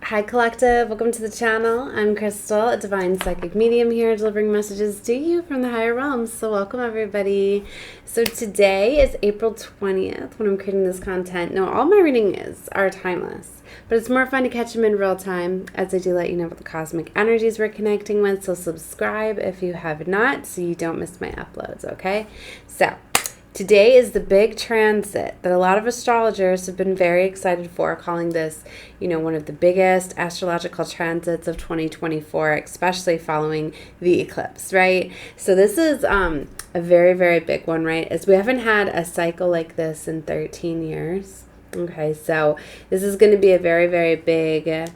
Hi Collective, welcome to the channel. I'm Crystal, a divine psychic medium here delivering messages to you from the higher realms. So welcome everybody. So today is April 20th when I'm creating this content. Now all my readings are timeless, but it's more fun to catch them in real time as I do let you know what the cosmic energies we're connecting with. So subscribe if you have not so you don't miss my uploads, okay? So today is the big transit that a lot of astrologers have been very excited for, calling this, one of the biggest astrological transits of 2024, especially following the eclipse, right? So this is a very, very big one, right? As we haven't had a cycle like this in 13 years. Okay, so this is going to be a very, very big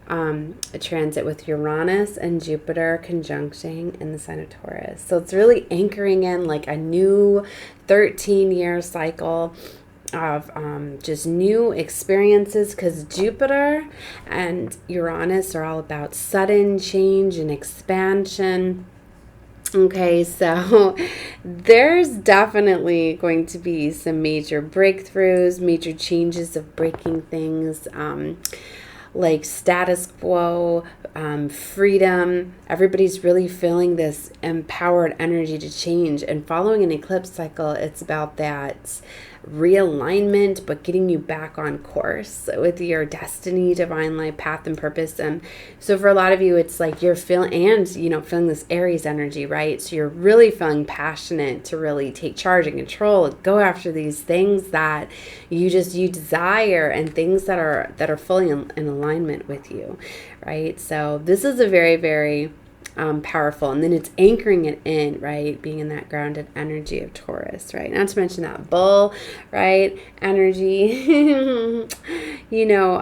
a transit with Uranus and Jupiter conjuncting in the sign of Taurus. So it's really anchoring in like a new 13-year cycle of just new experiences, because Jupiter and Uranus are all about sudden change and expansion. Okay, so there's definitely going to be some major breakthroughs, major changes of breaking things, like status quo, freedom. Everybody's really feeling this empowered energy to change. And following an eclipse cycle, it's about that realignment, but getting you back on course with your destiny, divine life, path, and purpose. And so for a lot of you, it's like you're feeling, and feeling this Aries energy, right? So you're really feeling passionate to really take charge and control, go after these things that you desire, and things that are fully in alignment with you, right? So this is a very, very powerful, and then it's anchoring it in, right, being in that grounded energy of Taurus, right? Not to mention that bull, right, energy. You're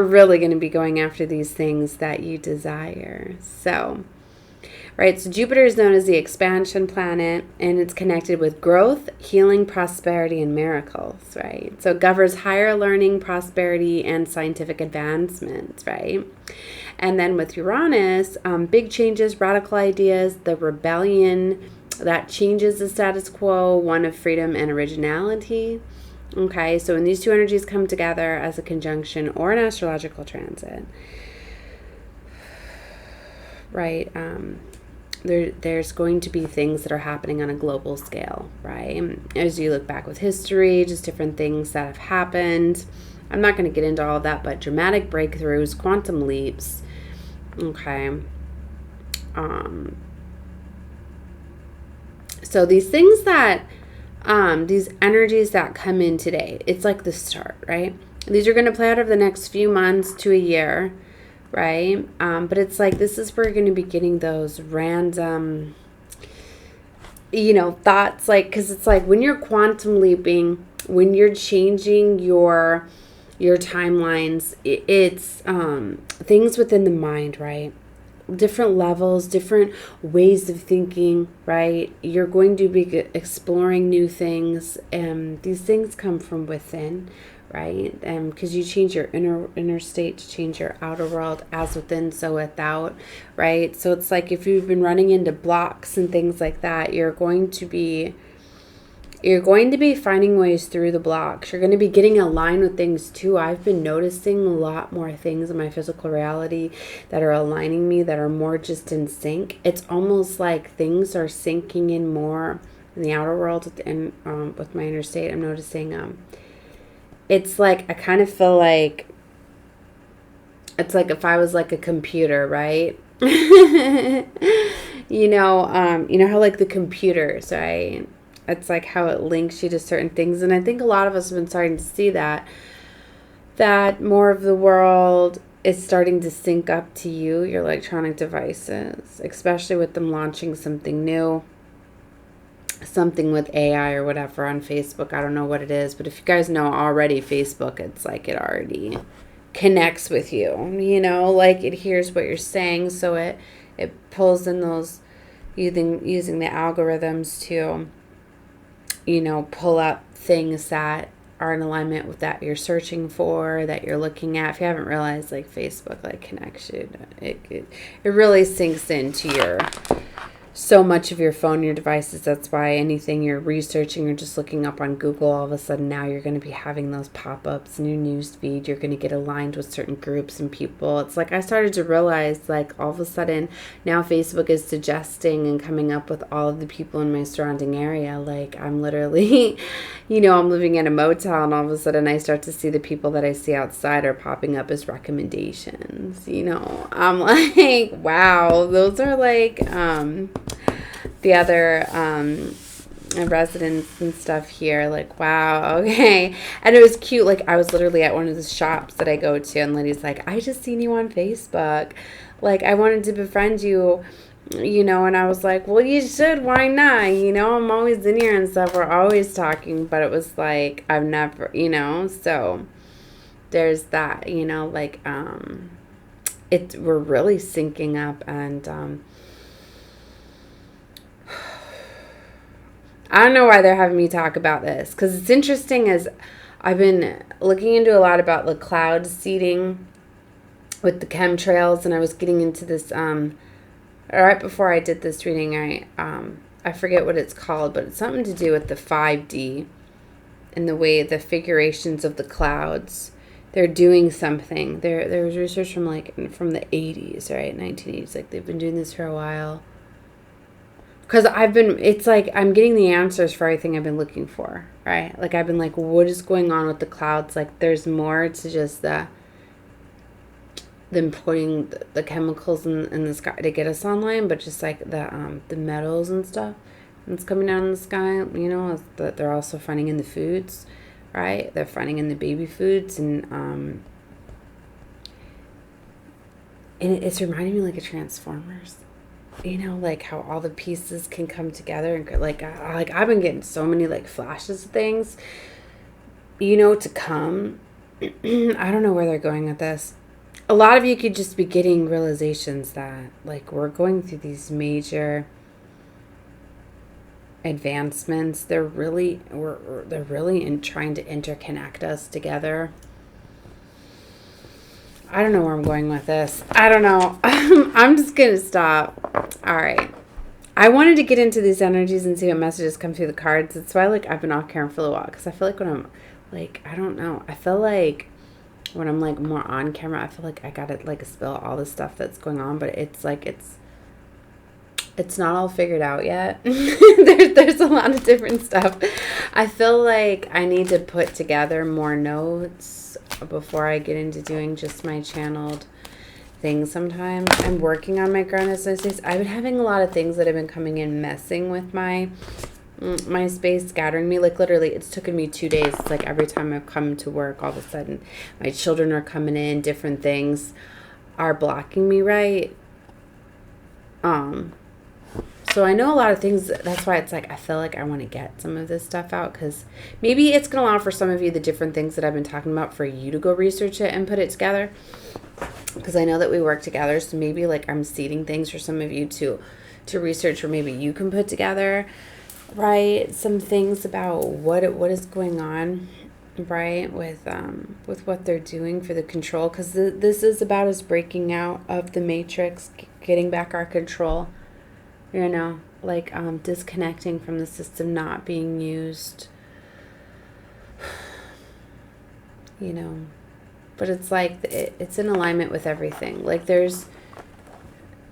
really going to be going after these things that you desire. So right, so Jupiter is known as the expansion planet, and it's connected with growth, healing, prosperity, and miracles, right? So it governs higher learning, prosperity, and scientific advancements, right? And then with Uranus, big changes, radical ideas, the rebellion that changes the status quo, one of freedom and originality. Okay, so when these two energies come together as a conjunction or an astrological transit, right, there's going to be things that are happening on a global scale, right? As you look back with history, just different things that have happened. I'm not going to get into all of that, but dramatic breakthroughs, quantum leaps, okay. So these things that, these energies that come in today, it's like the start, right? These are going to play out over the next few months to a year, right? But it's like, this is where you're going to be getting those random, thoughts, like, because it's like when you're quantum leaping, when you're changing your timelines, it's things within the mind, right? Different levels, different ways of thinking, right? You're going to be exploring new things, and these things come from within, right? Because you change your inner state to change your outer world, as within, so without, right? So it's like if you've been running into blocks and things like that, you're going to be finding ways through the blocks. You're going to be getting aligned with things too. I've been noticing a lot more things in my physical reality that are aligning me, that are more just in sync. It's almost like things are sinking in more in the outer world and with my inner state. I'm noticing it's like I kind of feel like it's like if I was like a computer, right? How like the computers, right? It's like how it links you to certain things. And I think a lot of us have been starting to see that more of the world is starting to sync up to you, your electronic devices, especially with them launching something new, something with AI or whatever on Facebook. I don't know what it is, but if you guys know already, Facebook, it's like it already connects with you, like it hears what you're saying. So it pulls in those using the algorithms to pull up things that are in alignment with that you're searching for, that you're looking at. If you haven't realized, like Facebook, like connects you. It really sinks into so much of your phone, your devices. That's why anything you're researching or just looking up on Google, all of a sudden now you're going to be having those pop-ups in your news feed. You're going to get aligned with certain groups and people. It's like I started to realize, like, all of a sudden now Facebook is suggesting and coming up with all of the people in my surrounding area. Like, I'm literally, I'm living in a motel, and all of a sudden I start to see the people that I see outside are popping up as recommendations. I'm like, wow, those are like the other residents and stuff here. Like, wow, okay. And it was cute. Like, I was literally at one of the shops that I go to, and lady's like, I just seen you on Facebook. Like, I wanted to befriend you, and I was like, well, you should. Why not? I'm always in here and stuff. We're always talking. But it was like, I've never, so there's that, like, we're really syncing up. And I don't know why they're having me talk about this, because it's interesting. As I've been looking into a lot about the cloud seeding with the chemtrails, and I was getting into this right before I did this reading. I forget what it's called, but it's something to do with the 5D and the way the figurations of the clouds. They're doing something. There was research from the 80s, right, 1980s. Like, they've been doing this for a while. Because it's like I'm getting the answers for everything I've been looking for, right? Like, I've been like, what is going on with the clouds? Like, there's more to just them putting the chemicals in the sky to get us online, but just like the metals and stuff that's coming down in the sky, that they're also finding in the foods, right? They're finding in the baby foods, and it's reminding me like of Transformers. Like how all the pieces can come together, and like I've been getting so many like flashes of things, to come. I don't know where they're going with this. A lot of you could just be getting realizations that like we're going through these major advancements. They're really in trying to interconnect us together. I don't know where I'm going with this. I don't know. I'm just going to stop. All right. I wanted to get into these energies and see what messages come through the cards. That's why, like, I've been off camera for a while. Because I feel like when I'm, like, I don't know. I feel like when I'm, like, more on camera, I feel like I got to, like, spill all the stuff that's going on. But it's, like, it's not all figured out yet. There's a lot of different stuff. I feel like I need to put together more notes before I get into doing just my channeled things sometimes. I'm working on my ground associates. I've been having a lot of things that have been coming in messing with my space, scattering me. Like, literally, it's taken me 2 days. It's like every time I've come to work, all of a sudden my children are coming in, different things are blocking me, right? So I know a lot of things. That's why it's like I feel like I want to get some of this stuff out, because maybe it's going to allow for some of you the different things that I've been talking about for you to go research it and put it together, because I know that we work together. So maybe like I'm seeding things for some of you to research, or maybe you can put together, right, some things about what is going on, right, with what they're doing for the control, because this is about us breaking out of the matrix, getting back our control. Like disconnecting from the system, not being used, but it's like it's in alignment with everything. Like they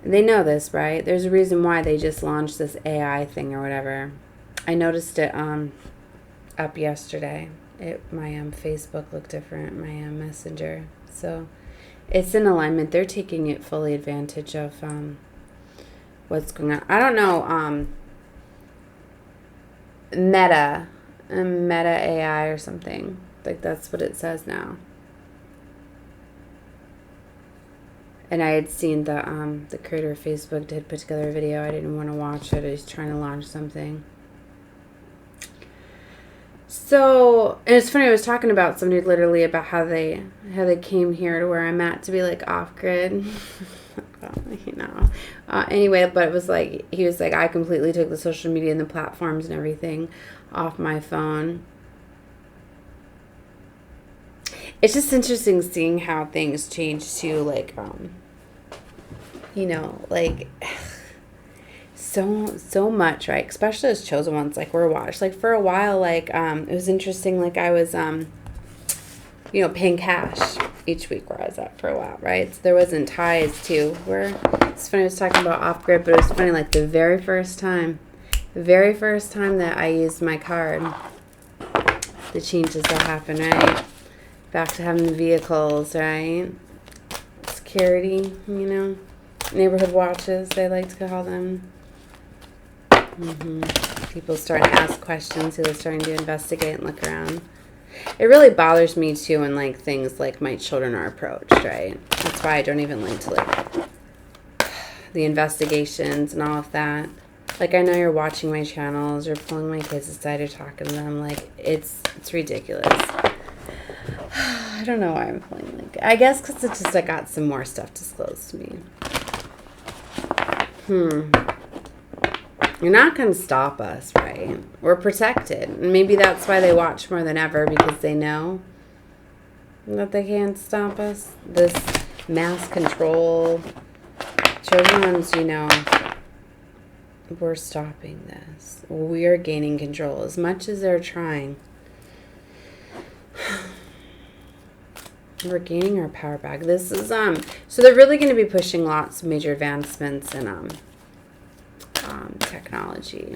know this, right? There's a reason why they just launched this AI thing or whatever. I noticed it up yesterday. My Facebook looked different, my messenger. So it's in alignment. They're taking it fully advantage of what's going on. I don't know, Meta AI or something. Like, that's what it says now. And I had seen the creator of Facebook did put together a video. I didn't want to watch it. He's trying to launch something. So, and it's funny, I was talking about somebody literally about how they came here to where I'm at to be like off grid. Anyway, but it was like, he was like, I completely took the social media and the platforms and everything off my phone. It's just interesting seeing how things change too, like, like, so much, right? Especially as chosen ones, like we're watched. Like for a while, like it was interesting. Like I was paying cash each week where I was at for a while, right? So there wasn't ties to where. It's funny. I was talking about off grid, but it was funny. Like the very first time that I used my card, the changes that happened, right? Back to having the vehicles, right? Security, neighborhood watches, they like to call them. People starting to ask questions, people starting to investigate and look around. It really bothers me too when like things like my children are approached, right? That's why I don't even like to like the investigations and all of that. Like I know you're watching my channels, you're pulling my kids aside, you're talking to them, like it's ridiculous. I don't know why I'm feeling like I guess because it's just I got some more stuff disclosed to me. You're not going to stop us, right? We're protected. And maybe that's why they watch more than ever, because they know that they can't stop us. This mass control. Children's, we're stopping this. We are gaining control as much as they're trying. We're gaining our power back. This is so they're really going to be pushing lots of major advancements in technology.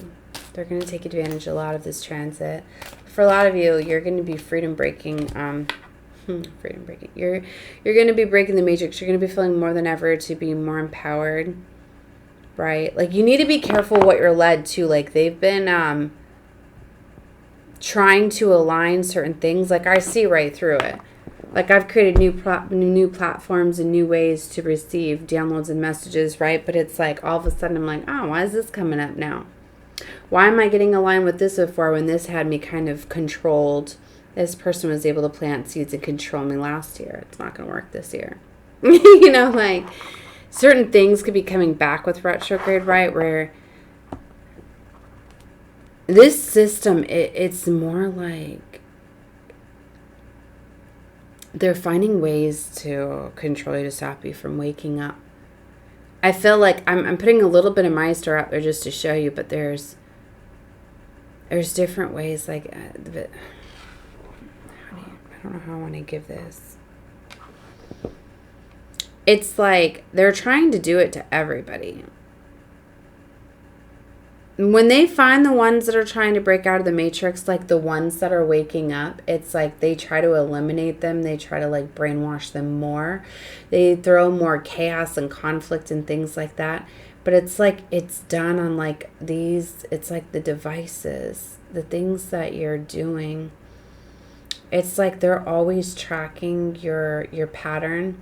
They're going to take advantage of a lot of this transit. For a lot of you, you're going to be freedom breaking. You're going to be breaking the matrix. You're going to be feeling more than ever to be more empowered, right? Like you need to be careful what you're led to. Like they've been trying to align certain things. Like I see right through it. Like I've created new platforms and new ways to receive downloads and messages, right? But it's like all of a sudden I'm like, oh, why is this coming up now? Why am I getting aligned with this before when this had me kind of controlled? This person was able to plant seeds and control me last year. It's not going to work this year. Like certain things could be coming back with retrograde, right? Where this system, it's more like they're finding ways to control you to stop you from waking up. I feel like I'm putting a little bit of my story out there just to show you, but there's different ways. Like, I don't know how I want to give this. It's like they're trying to do it to everybody. When they find the ones that are trying to break out of the matrix, like the ones that are waking up, it's like they try to eliminate them. They try to like brainwash them more. They throw more chaos and conflict and things like that. But it's like it's done on like these, it's like the devices, the things that you're doing. It's like they're always tracking your pattern,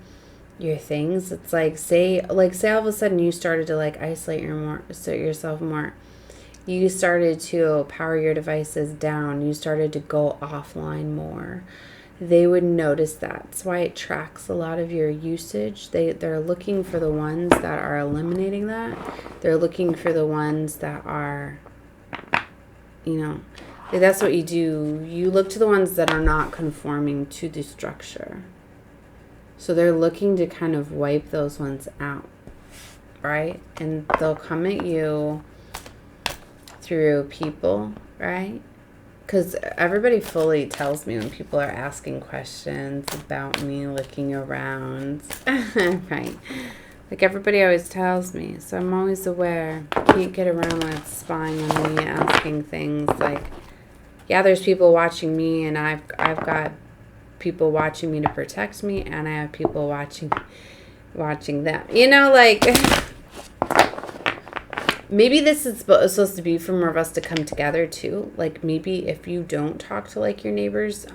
your things. It's like say all of a sudden you started to like isolate yourself more. You started to power your devices down. You started to go offline more. They would notice that. That's why it tracks a lot of your usage. They're looking for the ones that are eliminating that. They're looking for the ones that are, that's what you do. You look to the ones that are not conforming to the structure. So they're looking to kind of wipe those ones out, right? And they'll come at you through people, right? Because everybody fully tells me when people are asking questions about me, looking around, right? Like everybody always tells me, so I'm always aware. Can't get around with spying on me, asking things like, yeah, there's people watching me, and I've got people watching me to protect me, and I have people watching them. Like. Maybe this is supposed to be for more of us to come together too. Like maybe if you don't talk to like your neighbors,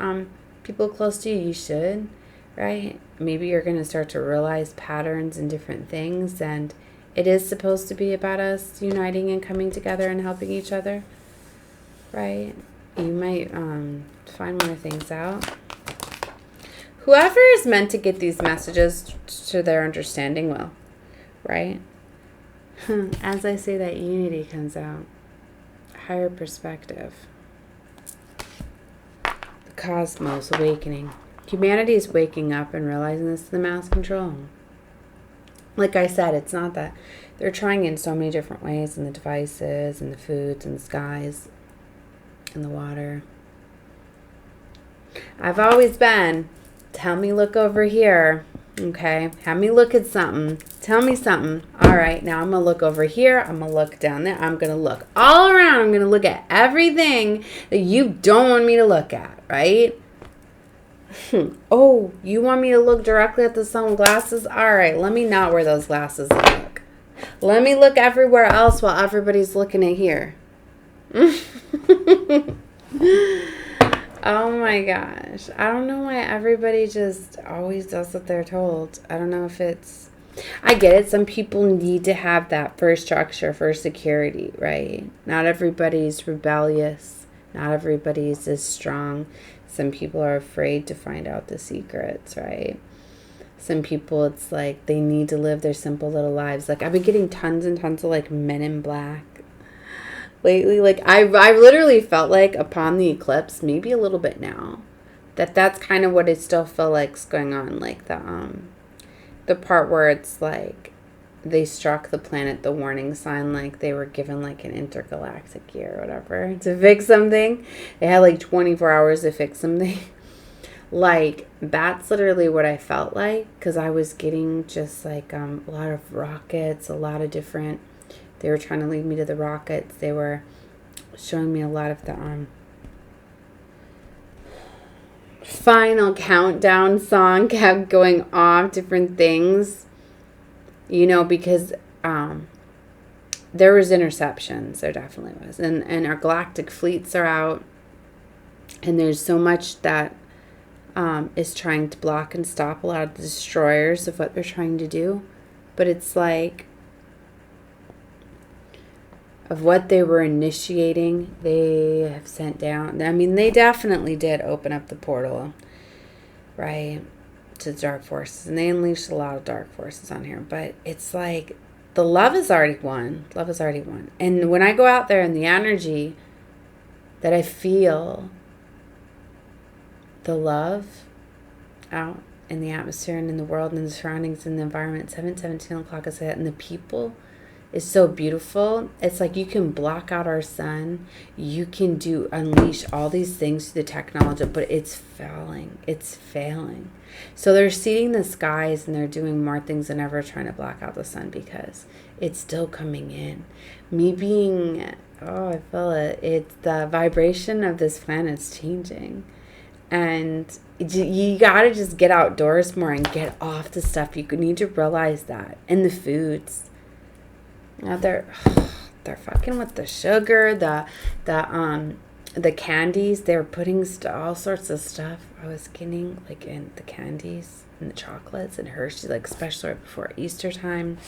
people close to you, you should, right? Maybe you're going to start to realize patterns and different things. And it is supposed to be about us uniting and coming together and helping each other, right? You might find more things out. Whoever is meant to get these messages to their understanding will, right? As I say, that unity comes out. Higher perspective. The cosmos awakening. Humanity is waking up and realizing this is the mass control. Like I said, it's not that they're trying in so many different ways, in the devices and the foods and the skies and the water. I've always been, tell me look over here. Okay, have me look at something. Tell me something. All right, now I'm going to look over here. I'm going to look down there. I'm going to look all around. I'm going to look at everything that you don't want me to look at, right? Oh, you want me to look directly at the sun with glasses? All right, let me not wear those glasses and look. Let me look everywhere else while everybody's looking at here. Oh my gosh. I don't know why everybody just always does what they're told. I don't know if it's... I get it. Some people need to have that for structure, for security, right? Not everybody's rebellious. Not everybody's as strong. Some people are afraid to find out the secrets, right? Some people, it's like they need to live their simple little lives. Like, I've been getting tons and tons of, like, Men in Black lately. Like, I literally felt like upon the eclipse, maybe a little bit now, that's kind of what I still feel like's going on. Like, the part where it's like they struck the planet the warning sign, like they were given like an intergalactic year or whatever to fix something. They had like 24 hours to fix something. Like, that's literally what I felt like, because I was getting just like a lot of rockets, a lot of different... They were trying to lead me to the rockets. They were showing me a lot of the final countdown song kept going off, different things, you know, because there was interceptions. There definitely was. And our galactic fleets are out, and there's so much that is trying to block and stop a lot of the destroyers of what they're trying to do. But it's like, of what they were initiating, they have sent down. I mean, they definitely did open up the portal, right, to dark forces. And they unleashed a lot of dark forces on here. But it's like, the love is already won. Love is already won. And when I go out there and the energy that I feel, the love out in the atmosphere and in the world and in the surroundings and the environment, 7:17 o'clock is it, and the people is so beautiful. It's like you can block out our sun. You can unleash all these things through the technology, but it's failing. It's failing. So they're seeding the skies and they're doing more things than ever, trying to block out the sun because it's still coming in. Me being, I feel it. It's the vibration of this planet's changing. And you got to just get outdoors more and get off the stuff. You need to realize that. And the foods. Now they're fucking with the sugar, the candies. They're putting all sorts of stuff I was getting, like, in the candies and the chocolates and Hershey, like, especially right before Easter time.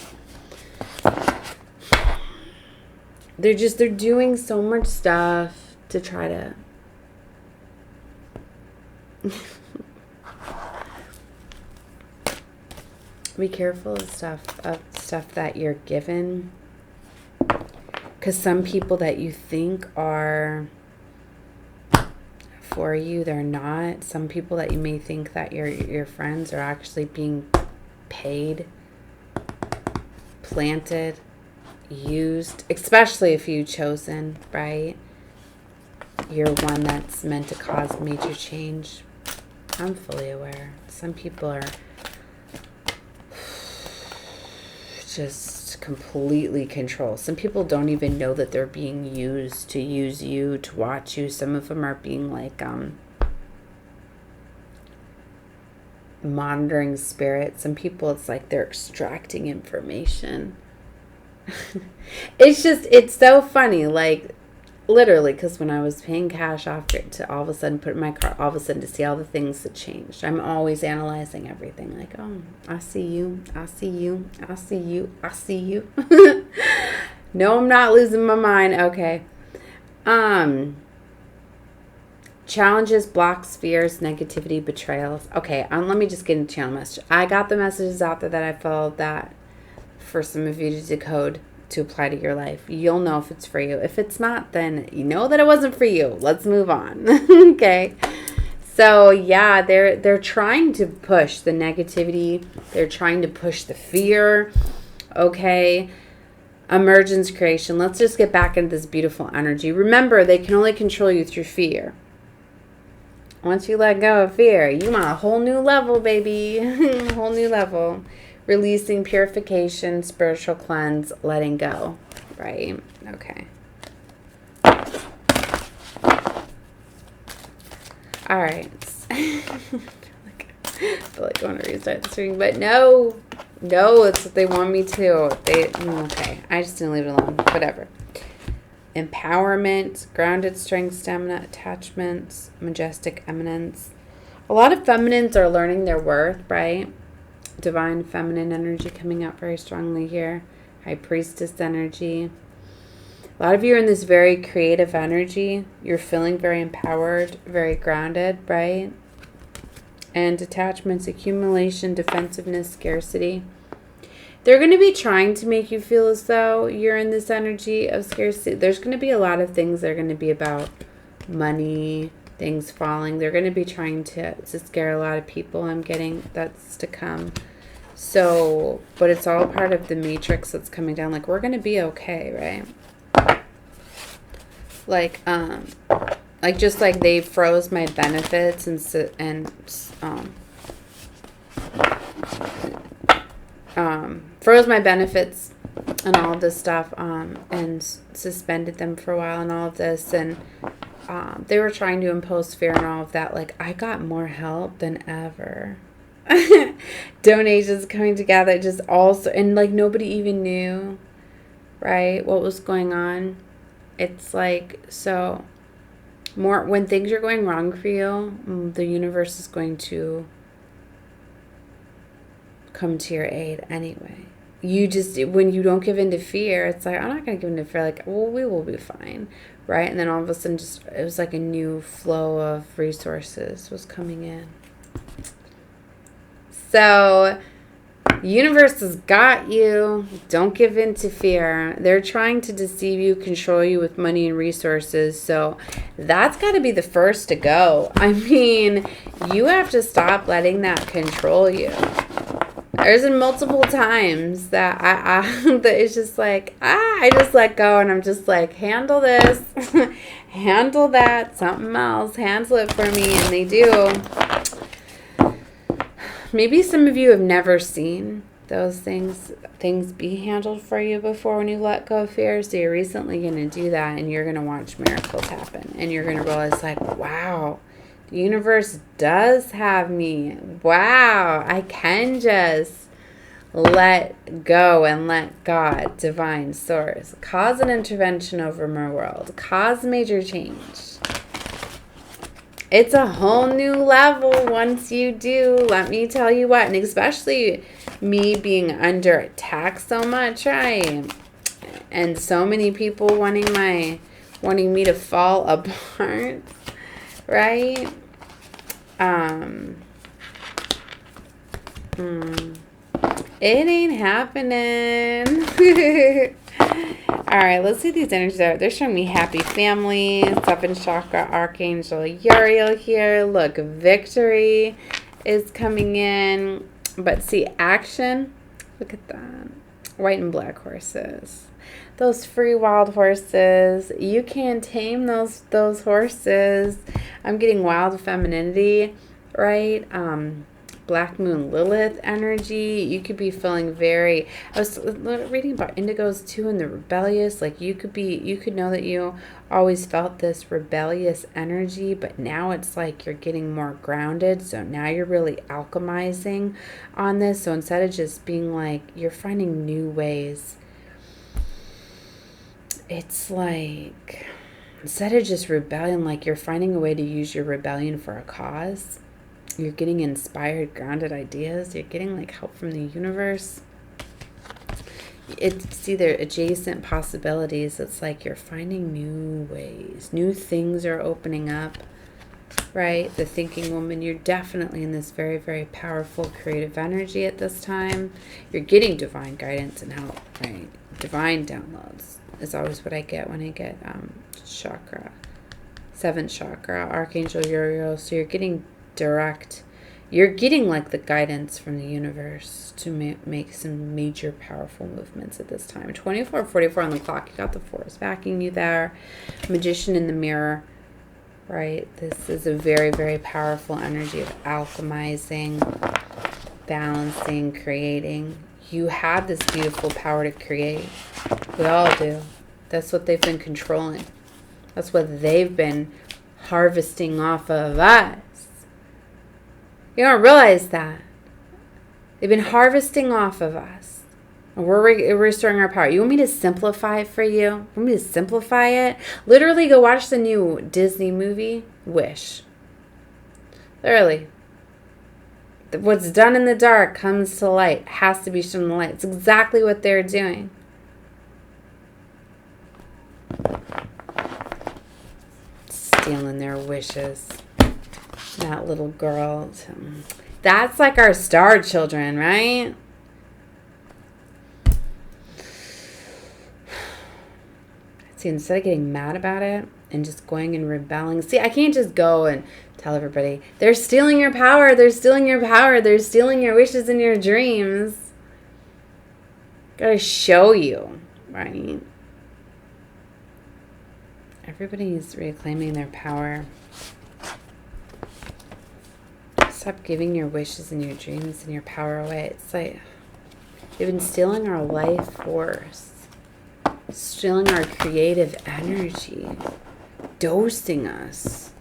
They're doing so much stuff to try to be careful of stuff that you're given, because some people that you think are for you, they're not. Some people that you may think that your friends are actually being paid, planted, used, especially if you've chosen, right? You're one that's meant to cause major change. I'm fully aware. Some people are just completely control. Some people don't even know that they're being used to use you, to watch you. Some of them are being like monitoring spirits. Some people, it's like they're extracting information. It's so funny, like, literally, because when I was paying cash after to all of a sudden put in my car, all of a sudden to see all the things that changed. I'm always analyzing everything. Like, oh, I see you. I see you. I see you. I see you. No, I'm not losing my mind. Okay. Challenges, blocks, fears, negativity, betrayals. Okay, let me just get into channel message. I got the messages out there that I felt that for some of you to decode, to apply to your life. You'll know if it's for you. If it's not, then you know that it wasn't for you. Let's move on. Okay. So yeah, they're trying to push the negativity. They're trying to push the fear. Okay. emergence, creation. Let's just get back into this beautiful energy. Remember, they can only control you through fear. Once you let go of fear, you want a whole new level, baby. Whole new level. Releasing, purification, spiritual cleanse, letting go. Right? Okay. All right. I feel like I want to restart this reading, but no, it's what they want me to. Okay, I just didn't leave it alone. Whatever. Empowerment, grounded strength, stamina, attachments, majestic eminence. A lot of feminines are learning their worth, right? Divine feminine energy coming out very strongly here. High priestess energy. A lot of you are in this very creative energy. You're feeling very empowered, very grounded, right? And attachments, accumulation, defensiveness, scarcity. They're going to be trying to make you feel as though you're in this energy of scarcity. There's going to be a lot of things that are going to be about money, things falling. They're going to be trying to scare a lot of people. I'm getting that's to come. So, but it's all part of the matrix that's coming down. Like, we're going to be okay, right? Like just like they froze my benefits froze my benefits and all of this stuff, and suspended them for a while and all of this, and they were trying to impose fear and all of that. Like, I got more help than ever. Donations coming together, just also, and like nobody even knew, right, what was going on. It's like, so more when things are going wrong for you, the universe is going to come to your aid anyway. You just, when you don't give in to fear, it's like, I'm not going to give in to fear. Like, well, we will be fine, right? And then all of a sudden, just, it was like a new flow of resources was coming in. So, universe has got you. Don't give in to fear. They're trying to deceive you, control you with money and resources. So that's got to be the first to go. I mean, you have to stop letting that control you. There's been multiple times that that it's just like, I just let go, and I'm just like, handle this, handle that, something else, handle it for me, and they do. Maybe some of you have never seen those things be handled for you before when you let go of fear. So you're recently going to do that, and you're going to watch miracles happen. And you're going to realize, like, wow, the universe does have me. Wow, I can just let go and let God, divine source, cause an intervention over my world, cause major change. It's a whole new level once you do. Let me tell you what. And especially me being under attack so much, right? And so many people wanting me to fall apart, right? It ain't happening. All right, let's see these energies out. They're showing me happy family, 7th chakra, Archangel Uriel here. Look, victory is coming in. But see, action. Look at that. White and black horses. Those free wild horses. You can tame those horses. I'm getting wild femininity, right? Black Moon Lilith energy. You could be feeling very, I was reading about indigos too, and the rebellious. Like, you could know that you always felt this rebellious energy, but now it's like you're getting more grounded. So now you're really alchemizing on this. So instead of just being like, you're finding new ways. It's like, instead of just rebellion, like you're finding a way to use your rebellion for a cause. You're getting inspired, grounded ideas. You're getting like help from the universe. It's either adjacent possibilities. It's like you're finding new ways. New things are opening up, right? The thinking woman, you're definitely in this very, very powerful creative energy at this time. You're getting divine guidance and help, right? Divine downloads is always what I get when I get chakra. 7th chakra, Archangel Uriel. So you're getting direct, you're getting like the guidance from the universe to make some major powerful movements at this time. 24:44 on the clock. You got the force backing you there. Magician in the mirror, right? This is a very, very powerful energy of alchemizing, balancing, creating. You have this beautiful power to create. We all do. That's what they've been controlling. That's what they've been harvesting off of us. You don't realize that. They've been harvesting off of us. And we're restoring our power. You want me to simplify it for you? You want me to simplify it? Literally, go watch the new Disney movie, Wish. Literally. What's done in the dark comes to light. Has to be shown in the light. It's exactly what they're doing. Stealing their wishes. That little girl. That's like our star children, right? See, instead of getting mad about it and just going and rebelling. See, I can't just go and tell everybody, they're stealing your power, they're stealing your power, they're stealing your wishes and your dreams. Gotta show you, right? Everybody's reclaiming their power. Stop giving your wishes and your dreams and your power away. It's like they've been stealing our life force, stealing our creative energy, dosing us.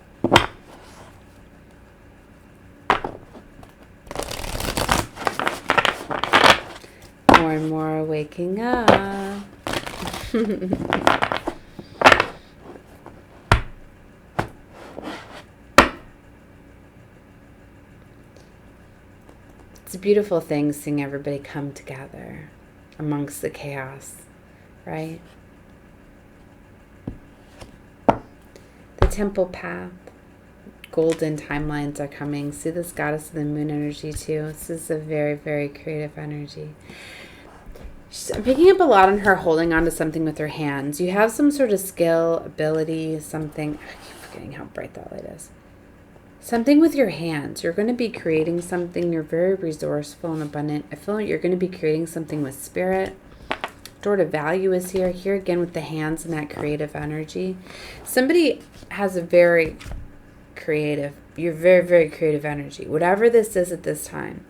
More and more are waking up. It's a beautiful thing seeing everybody come together amongst the chaos, right? The temple path, golden timelines are coming. See this goddess of the moon energy too. This is a very, very creative energy. I'm picking up a lot on her holding on to something with her hands. You have some sort of skill, ability, something. I keep forgetting how bright that light is. Something with your hands. You're going to be creating something. You're very resourceful and abundant. I feel like you're going to be creating something with spirit. Door to value is here. Here again with the hands and that creative energy. Somebody has a very creative, you're very, very creative energy. Whatever this is at this time.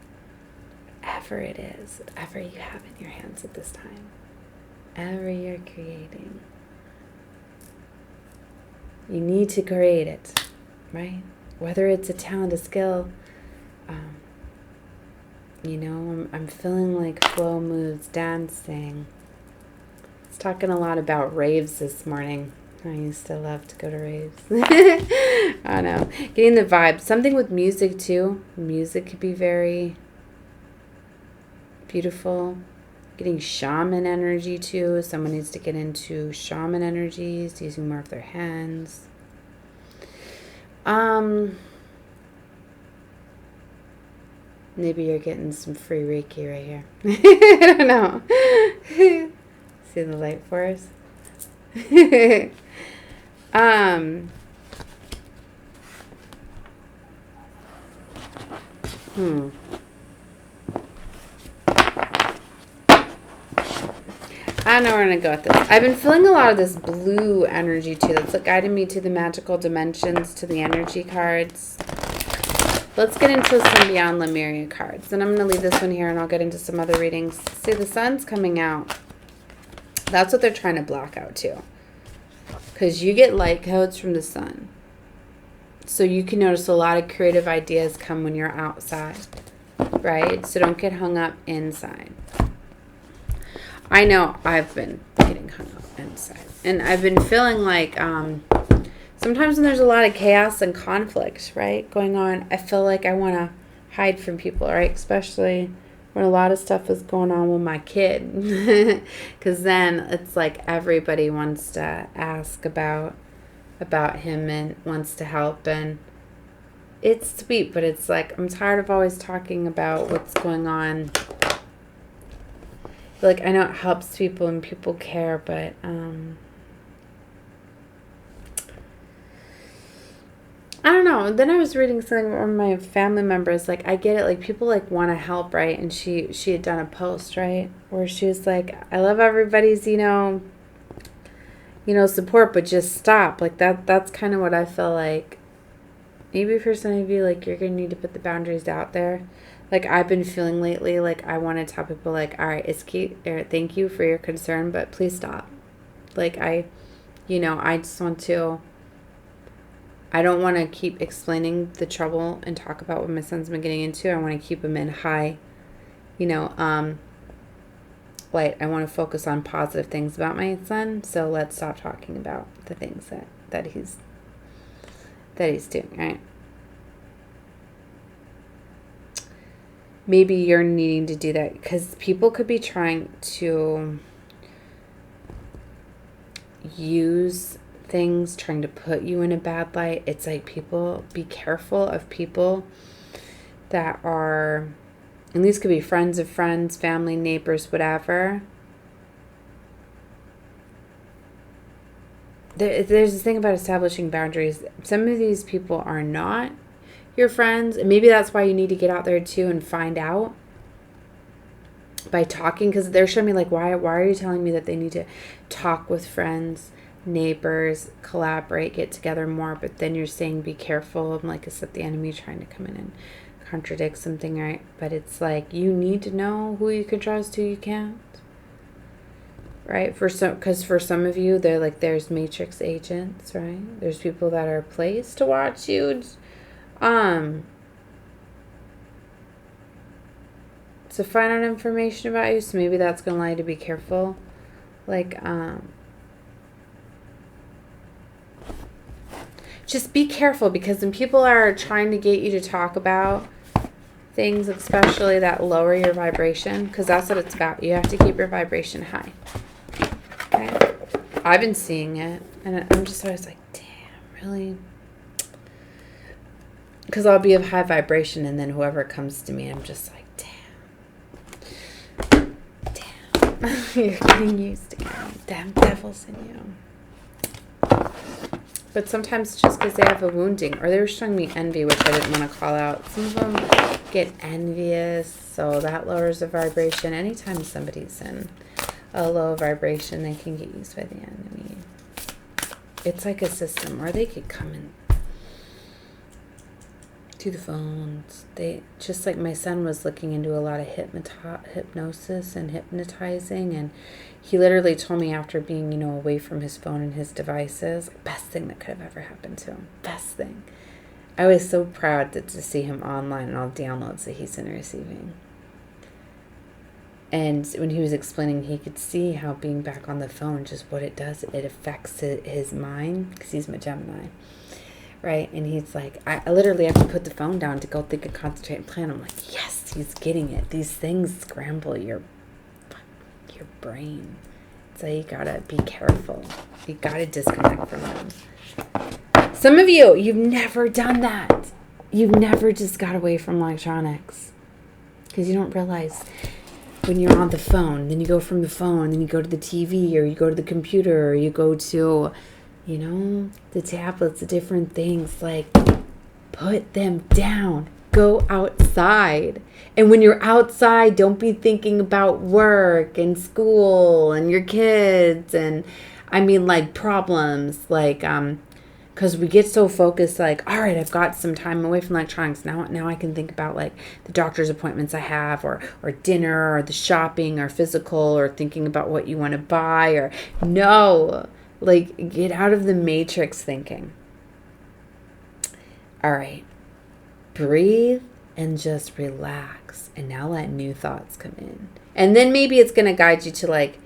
Whatever it is. Whatever you have in your hands at this time. Whatever you're creating. You need to create it. Right? Whether it's a talent, a skill, I'm feeling like flow moves, dancing. It's talking a lot about raves this morning. I used to love to go to raves. I know. Getting the vibe. Something with music too. Music could be very beautiful. Getting shaman energy too. Someone needs to get into shaman energies, using more of their hands. Maybe you're getting some free Reiki right here. I don't know. See the light for us? I don't know where I'm going to go with this. I've been feeling a lot of this blue energy too. That's like guiding me to the magical dimensions, to the energy cards. Let's get into some Beyond Lemuria cards. Then I'm going to leave this one here and I'll get into some other readings. See, the sun's coming out. That's what they're trying to block out too. Because you get light codes from the sun. So you can notice a lot of creative ideas come when you're outside. Right? So don't get hung up inside. I know I've been getting hung up inside. And I've been feeling like sometimes when there's a lot of chaos and conflict, right, going on, I feel like I want to hide from people, right? Especially when a lot of stuff is going on with my kid. Because then it's like everybody wants to ask about him and wants to help. And it's sweet, but it's like I'm tired of always talking about what's going on. Like, I know it helps people and people care, but I don't know. Then I was reading something from my family members. Like, I get it. Like, people like want to help, right? And she had done a post, right, where she was like, "I love everybody's, support, but just stop." Like that. That's kind of what I feel like. Maybe for some of you, like, you're gonna need to put the boundaries out there. Like, I've been feeling lately. Like, I want to tell people, like, all right, it's cute. Thank you for your concern, but please stop. Like, I just want to. I don't want to keep explaining the trouble and talk about what my son's been getting into. I want to keep him in high, light. I want to focus on positive things about my son. So let's stop talking about the things that he's doing, right? Maybe you're needing to do that because people could be trying to use things, trying to put you in a bad light. It's like, people, be careful of people that are, and these could be friends of friends, family, neighbors, whatever. There's this thing about establishing boundaries. Some of these people are not your friends, and maybe that's why you need to get out there too and find out by talking, because they're showing me like, why are you telling me that they need to talk with friends, neighbors, collaborate, get together more, but then you're saying be careful. I'm like, is that the enemy trying to come in and contradict something, right? But it's like, you need to know who you can trust, who you can't, right? Because for some of you, they're like, there's matrix agents, right? There's people that are placed to watch you, to find out information about you. So maybe that's gonna allow you to be careful, like, just be careful, because when people are trying to get you to talk about things, especially that lower your vibration, because that's what it's about. You have to keep your vibration high. Okay? I've been seeing it, and I'm just always like, damn, really? Because I'll be of high vibration, and then whoever comes to me, I'm just like, damn. You're getting used again. Damn devils in you. But sometimes it's just because they have a wounding, or they were showing me envy, which I didn't want to call out. Some of them get envious, so that lowers the vibration. Anytime somebody's in a low vibration, they can get used by the enemy. It's like a system, or they could come in to the phones. They, just like my son was looking into a lot of hypnosis and hypnotizing, and he literally told me, after being, away from his phone and his devices, like, best thing that could have ever happened to him. Best thing. I was so proud to see him online and all the downloads that he's been receiving. And when he was explaining, he could see how being back on the phone, just what it does, it affects his mind, because he's my Gemini. Right? And he's like, I literally have to put the phone down to go think and concentrate and plan. I'm like, yes, he's getting it. These things scramble your brain. So you gotta be careful. You gotta disconnect from them. Some of you, you've never done that. You've never just got away from electronics, because you don't realize when you're on the phone, then you go from the phone, then you go to the TV, or you go to the computer, or you go to, the tablets, the different things. Like, put them down. Go outside. And when you're outside, don't be thinking about work and school and your kids and, problems. Like, because we get so focused, like, all right, I've got some time away from electronics. Now I can think about, like, the doctor's appointments I have, or dinner, or the shopping, or physical, or thinking about what you want to buy, or no. Like, get out of the matrix thinking. All right. Breathe and just relax. And now let new thoughts come in. And then maybe it's going to guide you to, like,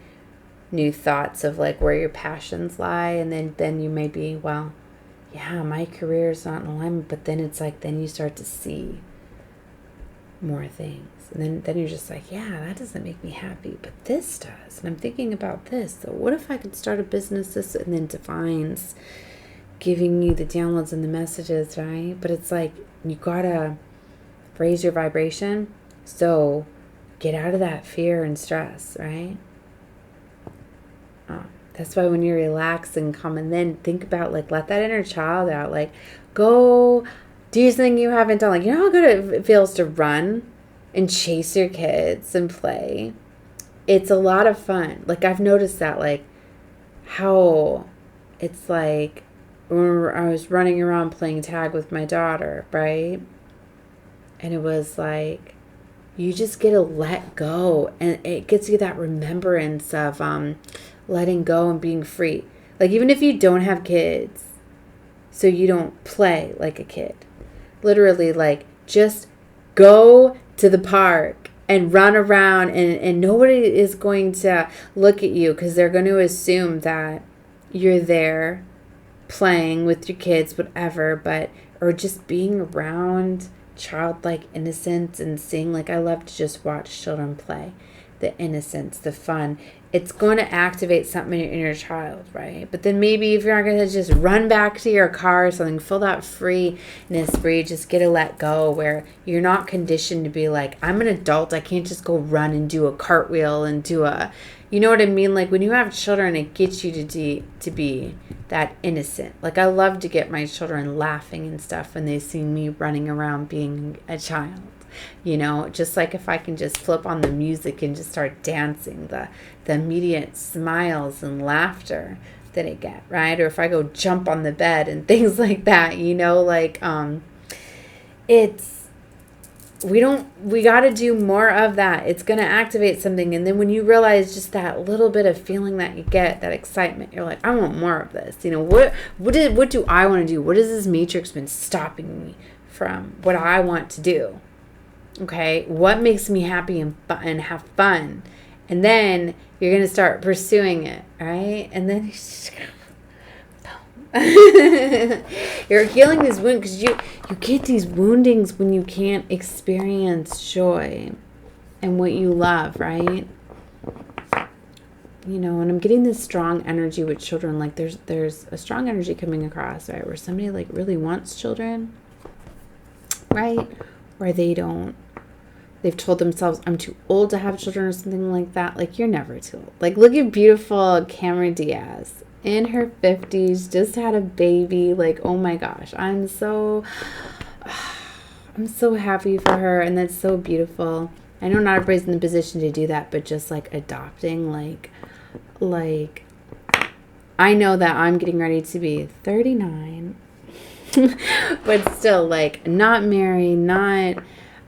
new thoughts of, like, where your then you may be, well, yeah, my career is not in alignment. But then it's like, then you start to see more things. And then you're just like, yeah, that doesn't make me happy, but this does. And I'm thinking about this. So what if I could start a business? And then defines, giving you the downloads and the messages, right? But it's like, you gotta raise your vibration. So get out of that fear and stress, right? That's why when you relax and calm, and then think about, like, let that inner child out. Like, Go do something you haven't done. Like, you know how good it feels to run and chase your kids and play? It's a lot of fun. Like, I've noticed that, like, how it's like when I was running around playing tag with my daughter, right? And it was like, you just get to let go. And it gets you that remembrance of letting go and being free. Like, even if you don't have kids, so you don't play like a kid. Literally, like, just go to the park and run around, and nobody is going to look at you because they're going to assume that you're there playing with your kids, whatever, or just being around childlike innocence and seeing, like, I love to just watch children play. The innocence, the fun. It's going to activate something in your inner child, right? But then maybe if you're not going to just run back to your car or something, feel that freeness where you just get to let go, where you're not conditioned to be like, I'm an adult, I can't just go run and do a cartwheel and do a, you know what I mean? Like, when you have children, it gets you to be that innocent. Like, I love to get my children laughing and stuff when they see me running around being a child. You know, just like if I can just flip on the music and just start dancing, the immediate smiles and laughter that I get, right? Or if I go jump on the bed and things like that, you know, like, we got to do more of that. It's going to activate something. And then when you realize just that little bit of feeling that you get, that excitement, you're like, I want more of this. You know, what do I want to do? What has this matrix been stopping me from what I want to do? Okay, what makes me happy and have fun? And then you're going to start pursuing it, right? And then you're healing these wounds, because you get these woundings when you can't experience joy and what you love, right? You know, and I'm getting this strong energy with children. Like, there's a strong energy coming across, right? Where somebody, like, really wants children, right? Where they've told themselves, I'm too old to have children or something like that. Like, you're never too old. Like, look at beautiful Cameron Diaz in her 50s, just had a baby. Like, oh my gosh, I'm so happy for her. And that's so beautiful. I know not everybody's in the position to do that, but just like adopting, like I know that I'm getting ready to be 39, but still, like, not married,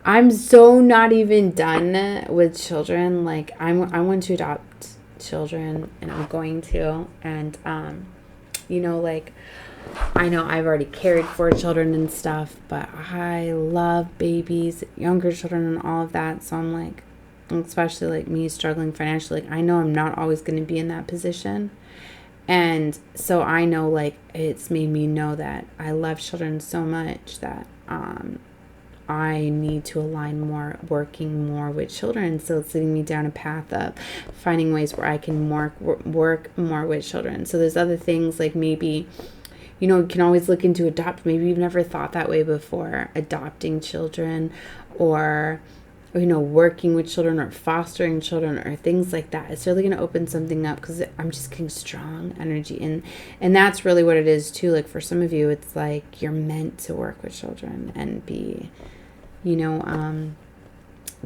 I'm so not even done with children. Like, I want to adopt children, and I'm going to. And, you know, like, I know I've already cared for children and stuff, but I love babies, younger children, and all of that. So I'm like, especially like me struggling financially, like, I know I'm not always going to be in that position. And so I know, like, it's made me know that I love children so much that, I need to align more, working more with children. So it's leading me down a path of finding ways where I can work more with children. So there's other things, like, maybe, you know, you can always look into adopt. Maybe you've never thought that way before, adopting children, or, you know, working with children, or fostering children, or things like that. It's really going to open something up, because I'm just getting strong energy. And that's really what it is too. Like, for some of you, it's like you're meant to work with children and be, you know,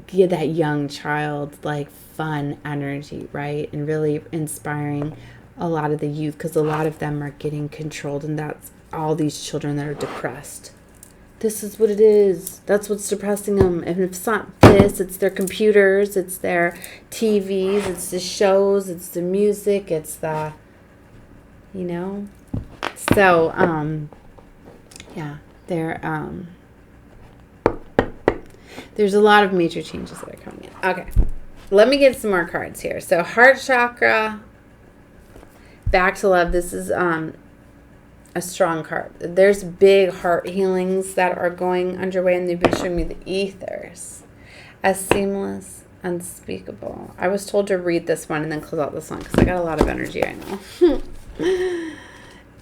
get that young child, like, fun energy, right? And really inspiring a lot of the youth, because a lot of them are getting controlled, and that's all these children that are depressed. This is what it is. That's what's depressing them. And if it's not this, it's their computers, it's their TVs, it's the shows, it's the music, it's the, you know. So, yeah, there's a lot of major changes that are coming in. Okay, let me get some more cards here. So, heart chakra, back to love. This is a strong card. There's big heart healings that are going underway, and they've been showing me the ethers as seamless, unspeakable. I was told to read this one and then close out this one, because I got a lot of energy right now.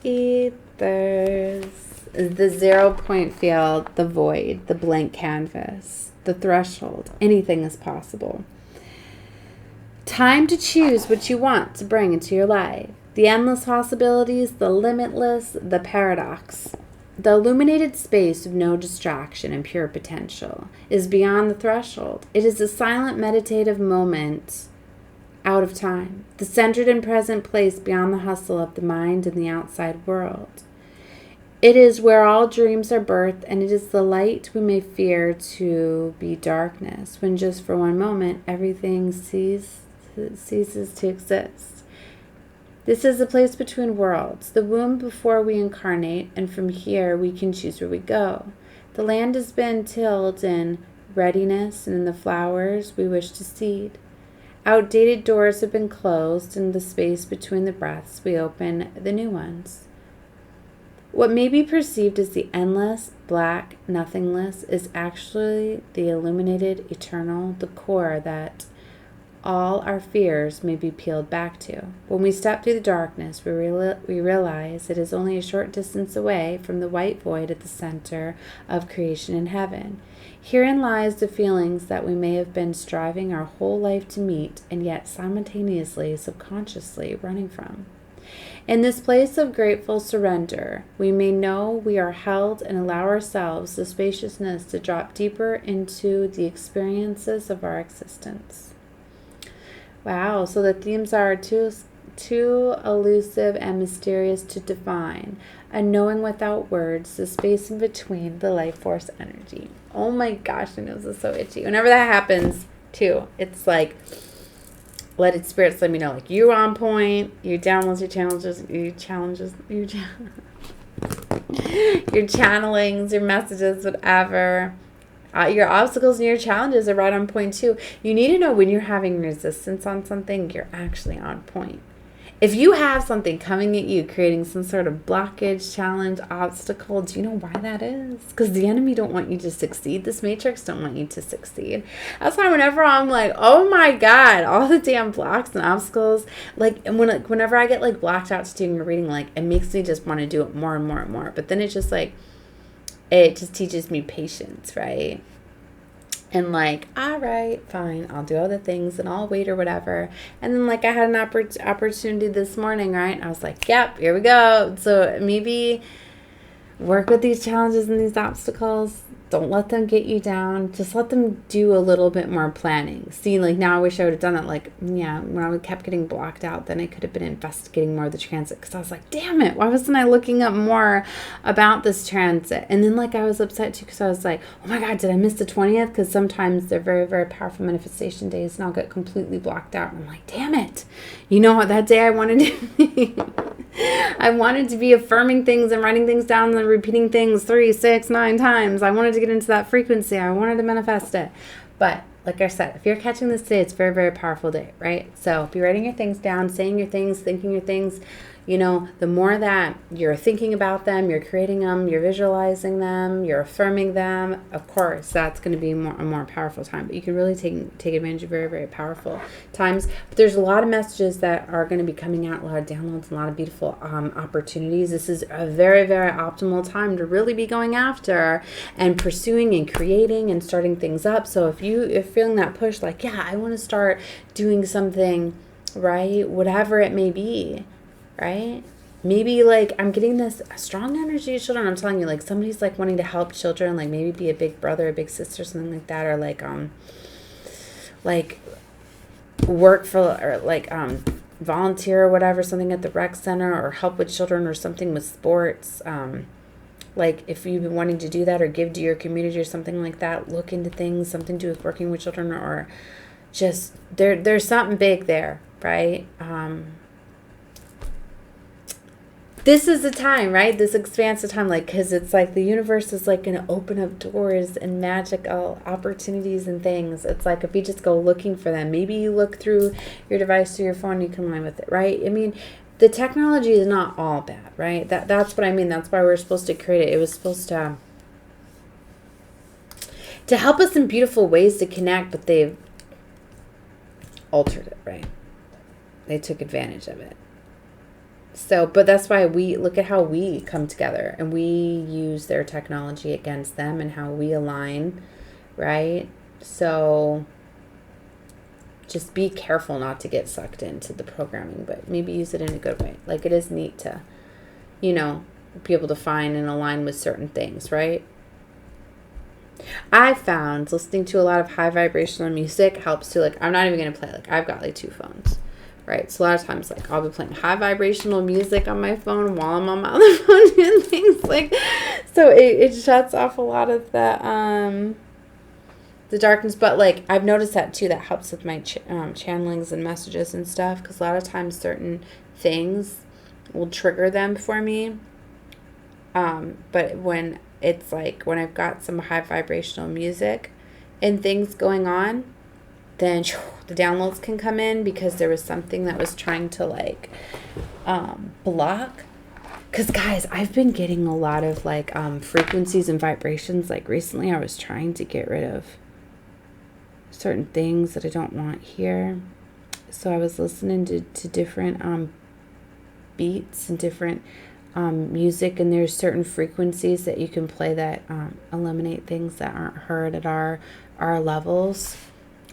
Ethers. The 0 point field, the void, the blank canvas, the threshold. Anything is possible. Time to choose what you want to bring into your life. The endless possibilities, the limitless, the paradox. The illuminated space of no distraction and pure potential is beyond the threshold. It is a silent meditative moment out of time, the centered and present place beyond the hustle of the mind and the outside world. It is where all dreams are birthed, and it is the light we may fear to be darkness, when just for one moment everything ceases to exist. This is the place between worlds, the womb before we incarnate, and from here we can choose where we go. The land has been tilled in readiness, and in the flowers we wish to seed. Outdated doors have been closed, and in the space between the breaths we open the new ones. What may be perceived as the endless, black, nothingness is actually the illuminated, eternal, the core that all our fears may be peeled back to. When we step through the darkness, we realize it is only a short distance away from the white void at the center of creation in heaven. Herein lies the feelings that we may have been striving our whole life to meet, and yet simultaneously, subconsciously running from. In this place of grateful surrender, we may know we are held and allow ourselves the spaciousness to drop deeper into the experiences of our existence. Wow, so the themes are too elusive and mysterious to define, a knowing without words, the space in between, the life force energy. Oh my gosh, my nose is so itchy. Whenever that happens, too, it's like, let it spirits let me know, like, you're on point, your downloads, your challenges, your channelings, your messages, whatever. Your obstacles and your challenges are right on point too. You need to know when you're having resistance on something, you're actually on point. If you have something coming at you, creating some sort of blockage, challenge, obstacle, do you know why that is? Because the enemy don't want you to succeed. This matrix don't want you to succeed. That's why whenever I'm like, oh my God, all the damn blocks and obstacles, like, and whenever I get like blocked out to doing a reading, like, it makes me just want to do it more and more and more. But then it's just like, it just teaches me patience, right? And like, all right, fine, I'll do other things and I'll wait or whatever. And then like I had an opportunity this morning, right? And I was like, yep, here we go. So maybe work with these challenges and these obstacles. Don't let them get you down. Just let them do a little bit more planning. See, like now I wish I would have done it. Like, yeah, when I kept getting blocked out, then I could have been investigating more of the transit. Because I was like, damn it, why wasn't I looking up more about this transit? And then like I was upset too because I was like, oh my God, did I miss the 20th? Because sometimes they're very, very powerful manifestation days and I'll get completely blocked out. And I'm like, damn it. You know what, that day I wanted to be... I wanted to be affirming things and writing things down and repeating things 3, 6, 9 times. I wanted to get into that frequency. I wanted to manifest it. But like I said, if you're catching this today, it's a very, very powerful day, right? So be writing your things down, saying your things, thinking your things. You know, the more that you're thinking about them, you're creating them, you're visualizing them, you're affirming them, of course, that's going to be a more powerful time. But you can really take advantage of very, very powerful times. But there's a lot of messages that are going to be coming out, a lot of downloads, a lot of beautiful opportunities. This is a very, very optimal time to really be going after and pursuing and creating and starting things up. So if you're feeling that push, like, yeah, I want to start doing something, right, whatever it may be, right? Maybe like I'm getting this strong energy of children. I'm telling you, like somebody's like wanting to help children, like maybe be a big brother, a big sister, something like that, or like work for or like volunteer or whatever, something at the rec center or help with children or something with sports. Like if you've been wanting to do that or give to your community or something like that, look into things, something to do with working with children or just there's something big there, right? This is the time, right? This expansive time, like, because it's like the universe is like going to open up doors and magical opportunities and things. It's like if you just go looking for them, maybe you look through your device or your phone, you can align with it, right? I mean, the technology is not all bad, right? That's what I mean. That's why we're supposed to create it. It was supposed to help us in beautiful ways to connect, but they've altered it, right? They took advantage of it. So, but that's why we look at how we come together and we use their technology against them and how we align, right? So just be careful not to get sucked into the programming, but maybe use it in a good way. Like it is neat to, you know, be able to find and align with certain things, right? I found listening to a lot of high vibrational music helps to, like, I'm not even going to play, like, I've got like 2 phones, right? So a lot of times, like, I'll be playing high vibrational music on my phone while I'm on my other phone doing things, like, so it shuts off a lot of the darkness. But, like, I've noticed that too, that helps with my channelings and messages and stuff, because a lot of times certain things will trigger them for me. But when it's like, when I've got some high vibrational music and things going on, then the downloads can come in, because there was something that was trying to, like, block. Because, guys, I've been getting a lot of, like, frequencies and vibrations. Like, recently I was trying to get rid of certain things that I don't want here. So I was listening to different beats and different music, and there's certain frequencies that you can play that eliminate things that aren't heard at our levels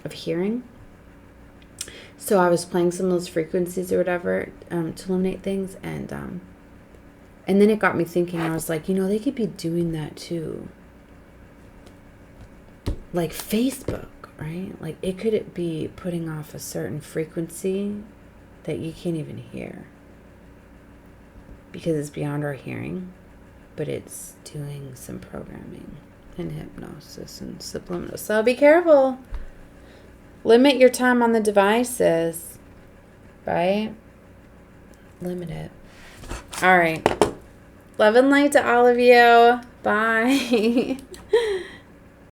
of hearing. So I was playing some of those frequencies or whatever to eliminate things, and then it got me thinking. I was like, they could be doing that too, like Facebook, right? Like, it could be putting off a certain frequency that you can't even hear, because it's beyond our hearing, but it's doing some programming and hypnosis and subliminal. So be careful. Limit your time on the devices, right? Limit it. All right. Love and light to all of you. Bye.